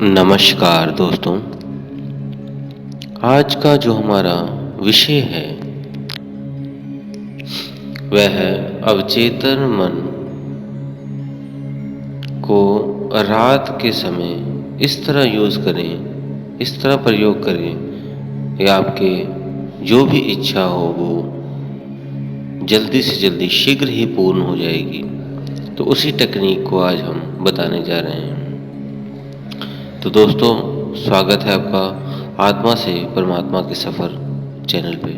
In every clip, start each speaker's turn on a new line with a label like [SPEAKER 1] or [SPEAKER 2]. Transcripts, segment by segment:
[SPEAKER 1] नमस्कार दोस्तों। आज का जो हमारा विषय है वह है अवचेतन मन को रात के समय इस तरह यूज़ करें, इस तरह प्रयोग करें कि आपके जो भी इच्छा हो वो जल्दी से जल्दी शीघ्र ही पूर्ण हो जाएगी। तो उसी टेक्निक को आज हम बताने जा रहे हैं। तो दोस्तों, स्वागत है आपका आत्मा से परमात्मा के सफ़र चैनल पे।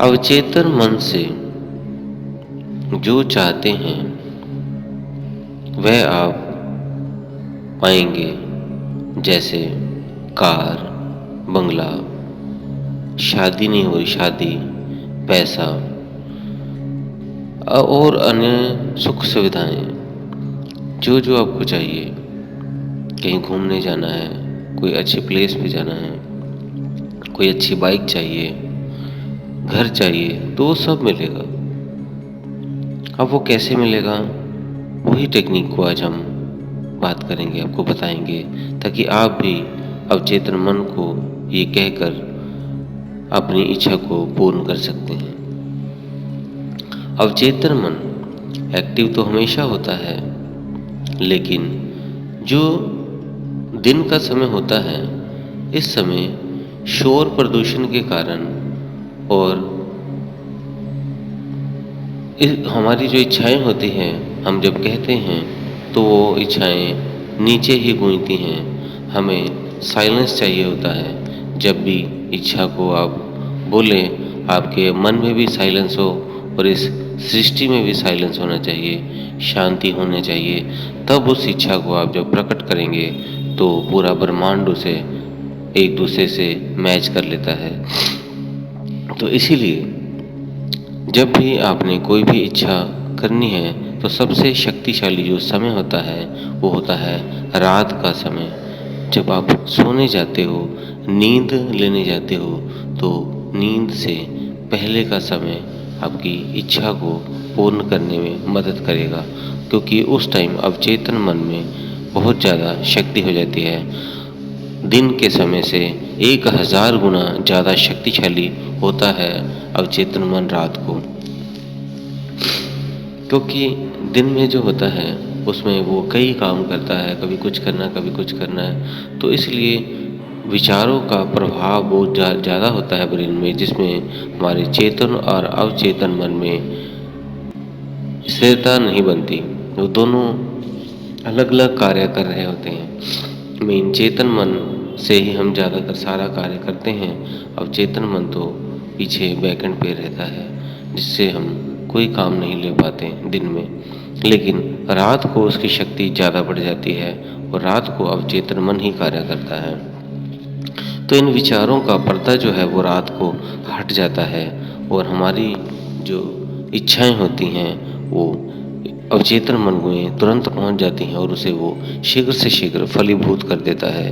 [SPEAKER 1] अवचेतन मन से जो चाहते हैं वह आप पाएंगे, जैसे कार, बंगला, शादी नहीं हुई शादी, पैसा और अन्य सुख सुविधाएं। जो जो आपको चाहिए, कहीं घूमने जाना है, कोई अच्छे प्लेस पे जाना है, कोई अच्छी बाइक चाहिए, घर चाहिए, तो वो सब मिलेगा। अब वो कैसे मिलेगा, वही टेक्निक को आज हम बात करेंगे, आपको बताएंगे, ताकि आप भी अवचेतन मन को ये कहकर अपनी इच्छा को पूर्ण कर सकते हैं। अवचेतन मन एक्टिव तो हमेशा होता है, लेकिन जो दिन का समय होता है, इस समय शोर प्रदूषण के कारण और हमारी जो इच्छाएं होती हैं, हम जब कहते हैं तो वो इच्छाएं नीचे ही गूंजती हैं। हमें साइलेंस चाहिए होता है। जब भी इच्छा को आप बोलें, आपके मन में भी साइलेंस हो और इस सृष्टि में भी साइलेंस होना चाहिए, शांति होनी चाहिए। तब उस इच्छा को आप जब प्रकट करेंगे तो पूरा ब्रह्मांड उसे एक दूसरे से मैच कर लेता है। तो इसीलिए जब भी आपने कोई भी इच्छा करनी है तो सबसे शक्तिशाली जो समय होता है वो होता है रात का समय। जब आप सोने जाते हो, नींद लेने जाते हो, तो नींद से पहले का समय आपकी इच्छा को पूर्ण करने में मदद करेगा, क्योंकि उस टाइम अवचेतन मन में बहुत ज़्यादा शक्ति हो जाती है। दिन के समय से 1000 गुना ज़्यादा शक्तिशाली होता है अवचेतन मन रात को, क्योंकि दिन में जो होता है उसमें वो कई काम करता है, कभी कुछ करना, कभी कुछ करना है। तो इसलिए विचारों का प्रभाव बहुत ज़्यादा होता है ब्रेन में, जिसमें हमारे चेतन और अवचेतन मन में स्थिरता नहीं बनती। वो दोनों अलग अलग कार्य कर रहे होते हैं। मेन चेतन मन से ही हम ज़्यादातर सारा कार्य करते हैं। अवचेतन मन तो पीछे बैकएंड पे रहता है, जिससे हम कोई काम नहीं ले पाते दिन में। लेकिन रात को उसकी शक्ति ज़्यादा बढ़ जाती है और रात को अवचेतन मन ही कार्य करता है। तो इन विचारों का पर्दा जो है वो रात को हट जाता है और हमारी जो इच्छाएं होती हैं वो अवचेतन मन में तुरंत पहुंच जाती हैं और उसे वो शीघ्र से शीघ्र फलीभूत कर देता है।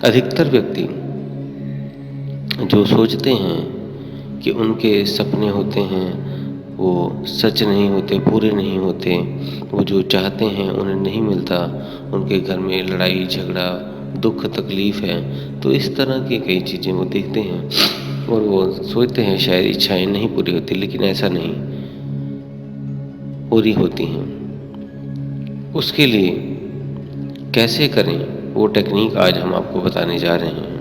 [SPEAKER 1] अधिकतर व्यक्ति जो सोचते हैं कि उनके सपने होते हैं वो सच नहीं होते, पूरे नहीं होते, वो जो चाहते हैं उन्हें नहीं मिलता, उनके घर में लड़ाई झगड़ा, दुख तकलीफ़ है, तो इस तरह की कई चीज़ें वो देखते हैं और वो सोचते हैं शायद इच्छाएं नहीं पूरी होती, लेकिन ऐसा नहीं, पूरी होती हैं। उसके लिए कैसे करें वो टेक्निक आज हम आपको बताने जा रहे हैं।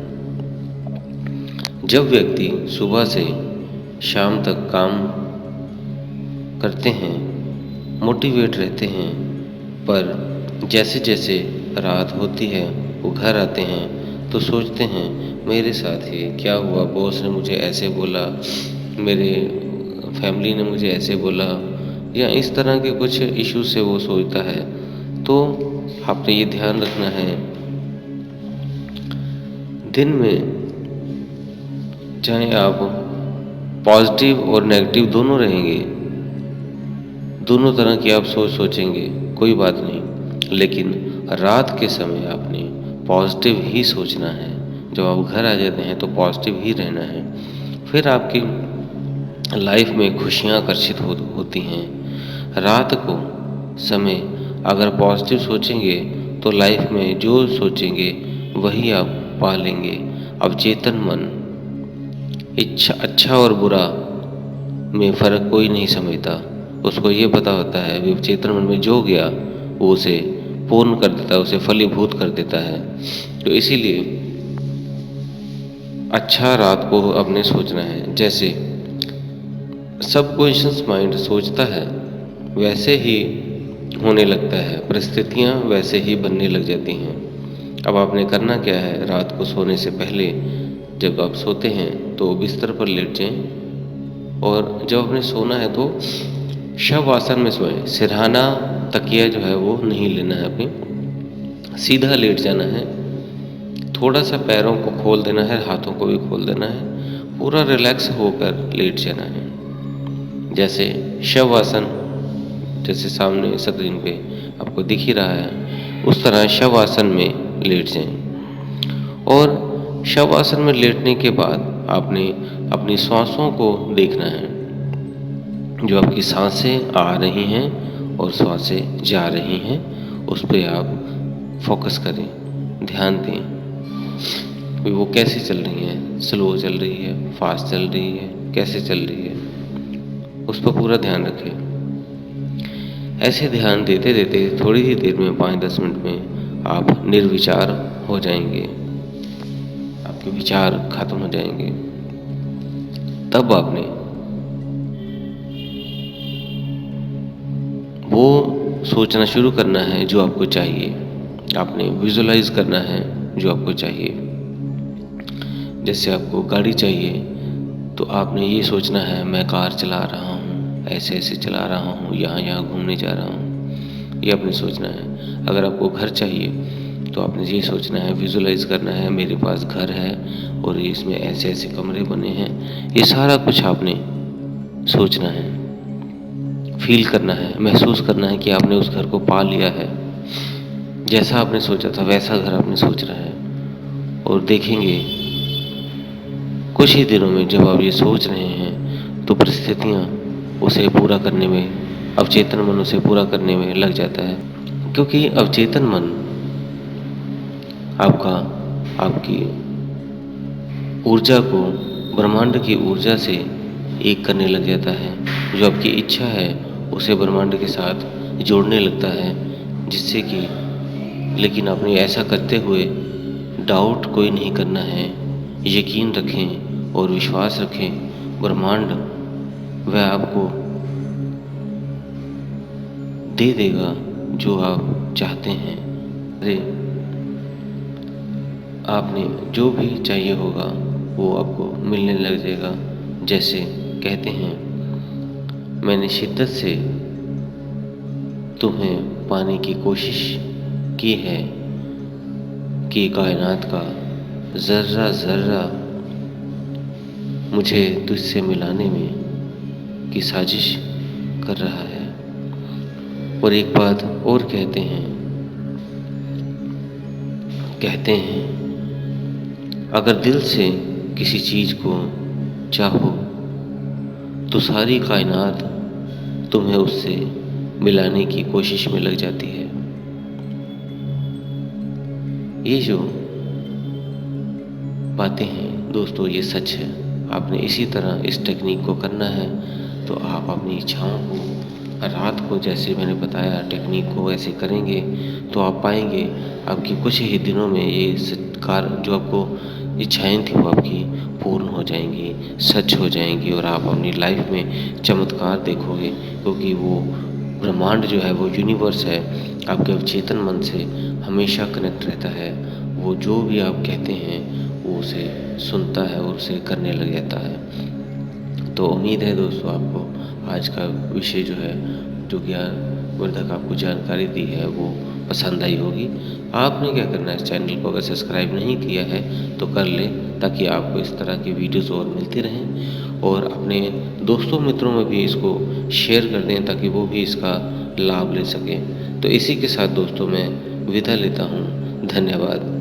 [SPEAKER 1] जब व्यक्ति सुबह से शाम तक काम करते हैं, मोटिवेट रहते हैं, पर जैसे जैसे रात होती है वो घर आते हैं तो सोचते हैं मेरे साथ ये क्या हुआ, बॉस ने मुझे ऐसे बोला, मेरे फैमिली ने मुझे ऐसे बोला, या इस तरह के कुछ इश्यू से वो सोचता है। तो आपने ये ध्यान रखना है, दिन में चाहे आप पॉजिटिव और नेगेटिव दोनों रहेंगे, दोनों तरह की आप सोचेंगे, कोई बात नहीं, लेकिन रात के समय आपने पॉजिटिव ही सोचना है। जब आप घर आ जाते हैं तो पॉजिटिव ही रहना है। फिर आपकी लाइफ में खुशियाँ आकर्षित होती हैं। रात को समय अगर पॉजिटिव सोचेंगे तो लाइफ में जो सोचेंगे वही आप पा लेंगे। अवचेतन मन अच्छा और बुरा में फ़र्क कोई नहीं समझता। उसको ये पता होता है अवचेतन मन में जो गया वो उसे पूर्ण कर देता है, उसे फलीभूत कर देता है। तो इसीलिए अच्छा रात को अपने सोचना है। जैसे सबकॉन्शियस माइंड सोचता है वैसे ही होने लगता है, परिस्थितियाँ वैसे ही बनने लग जाती हैं। अब आपने करना क्या है, रात को सोने से पहले जब आप सोते हैं तो बिस्तर पर लेट जाएं और जब आपने सोना है तो शव आसन में सोएं। सिरहाना तकिया जो है वो नहीं लेना है, अपनी सीधा लेट जाना है। थोड़ा सा पैरों को खोल देना है, हाथों को भी खोल देना है, पूरा रिलैक्स होकर लेट जाना है। जैसे शव आसन, जैसे सामने स्क्रीन पे आपको दिख ही रहा है, उस तरह शव आसन में लेट जाएं। और शव आसन में लेटने के बाद आपने अपनी सांसों को देखना है। जो आपकी सांसें आ रही हैं और सांसें जा रही हैं, उस पे आप फोकस करें, ध्यान दें। वो कैसे चल रही हैं, स्लो चल रही है, फास्ट चल रही है, कैसे चल रही है, उस पर पूरा ध्यान रखें। ऐसे ध्यान देते देते थोड़ी ही देर में 5-10 मिनट में आप निर्विचार हो जाएंगे, आपके विचार खत्म हो जाएंगे। तब आपने वो सोचना शुरू करना है जो आपको चाहिए। आपने विजुलाइज करना है जो आपको चाहिए। जैसे आपको गाड़ी चाहिए तो आपने ये सोचना है मैं कार चला रहा हूँ, ऐसे ऐसे चला रहा हूँ, यहाँ यहाँ घूमने जा रहा हूँ, ये आपने सोचना है। अगर आपको घर चाहिए तो आपने ये सोचना है, विजुलाइज करना है मेरे पास घर है और इसमें ऐसे ऐसे कमरे बने हैं। ये सारा कुछ आपने सोचना है, फील करना है, महसूस करना है कि आपने उस घर को पा लिया है। जैसा आपने सोचा था वैसा घर आपने सोच रहा है। और देखेंगे कुछ ही दिनों में जब आप ये सोच रहे हैं तो परिस्थितियाँ उसे पूरा करने में, अवचेतन मन उसे पूरा करने में लग जाता है। क्योंकि अवचेतन मन आपकी ऊर्जा को ब्रह्मांड की ऊर्जा से एक करने लग जाता है। जो आपकी इच्छा है उसे ब्रह्मांड के साथ जोड़ने लगता है, जिससे कि लेकिन आपने ऐसा करते हुए डाउट कोई नहीं करना है। यकीन रखें और विश्वास रखें, ब्रह्मांड वह आपको दे देगा जो आप चाहते हैं। अरे आपने जो भी चाहिए होगा वो आपको मिलने लग जाएगा। जैसे कहते हैं मैंने शिद्दत से तुम्हें पाने की कोशिश की है कि कायनात का ज़र्रा ज़र्रा मुझे तुझसे मिलाने में की साजिश कर रहा है। और एक बात और कहते हैं अगर दिल से किसी चीज़ को चाहो तो सारी कायनात तुम्हें उससे मिलाने की कोशिश में लग जाती है। ये जो बातें हैं दोस्तों, ये सच है। आपने इसी तरह इस टेक्निक को करना है तो आप अपनी इच्छाओं को रात को, जैसे मैंने बताया टेक्निक को ऐसे करेंगे तो आप पाएंगे आपकी कुछ ही दिनों में ये कार्य जो आपको इच्छाएं थी वो आपकी पूर्ण हो जाएंगी, सच हो जाएंगी और आप अपनी लाइफ में चमत्कार देखोगे। क्योंकि वो ब्रह्मांड जो है वो यूनिवर्स है, आपके अवचेतन मन से हमेशा कनेक्ट रहता है। वो जो भी आप कहते हैं वो उसे सुनता है और उसे करने लग जाता है। तो उम्मीद है दोस्तों आपको आज का विषय जो है, जो ज्ञानवर्धक आपको जानकारी दी है वो पसंद आई होगी। आपने क्या करना है, इस चैनल को अगर सब्सक्राइब नहीं किया है तो कर लें, ताकि आपको इस तरह की वीडियोस और मिलती रहें। और अपने दोस्तों मित्रों में भी इसको शेयर कर दें ताकि वो भी इसका लाभ ले सकें। तो इसी के साथ दोस्तों मैं विदा लेता हूँ। धन्यवाद।